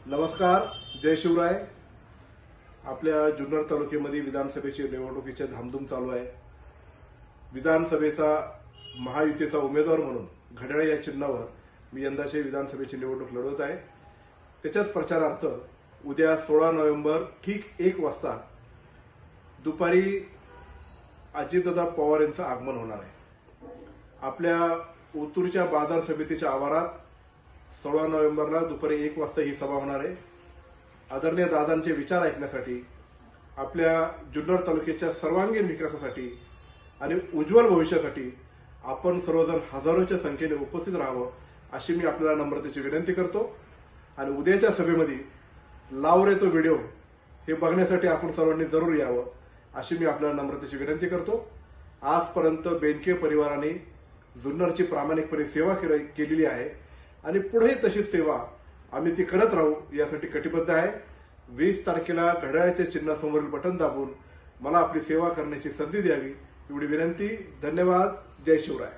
नमस्कार, जय शिवराय। आपल्या जुन्नर तालुक्यामध्ये विधानसभेची निवडणुकीची धामधूम चालू आहे। विधानसभेचा महायुतीचा उमेदवार म्हणून घड्याळ या चिन्हावर मी यंदाची विधानसभेची निवडणूक लढवत आहे। त्याच्याच प्रचारार्थ उद्या 16 नोव्हेंबर ठीक 1 वाजता दुपारी अजितदादा पवार यांचं आगमन होणार आहे। आपल्या ओतूरच्या बाजार समितीच्या आवारात 16 नोव्हेंबरला दुपारी 1 वाजता ही सभा होणार आहे। आदरणीय दादांचे विचार ऐकण्यासाठी, आपल्या जुन्नर तालुक्याच्या सर्वांगीण विकासासाठी आणि उज्ज्वल भविष्यासाठी आपण सर्वजण हजारोच्या संख्येने उपस्थित राहावं अशी मी आपल्याला नम्रतेची विनंती करतो। आणि उद्याच्या सभेमध्ये लाव रे तो व्हिडिओ हे बघण्यासाठी आपण सर्वांनी जरूर यावं अशी मी आपल्याला नम्रतेची विनंती करतो। आजपर्यंत बेनके परिवाराने जुन्नरची प्रामाणिकपणे सेवा केलेली आहे आणि पुढे तशीच सेवा आम्ही ती करत राहू यासाठी कटिबद्ध आहे। 20 तारखेला घड्याळाच्या चिन्हासमोरील बटन दाबून मला आपली सेवा करण्याची संधी द्यावी एवढी विनंती। धन्यवाद। जय शिवराय।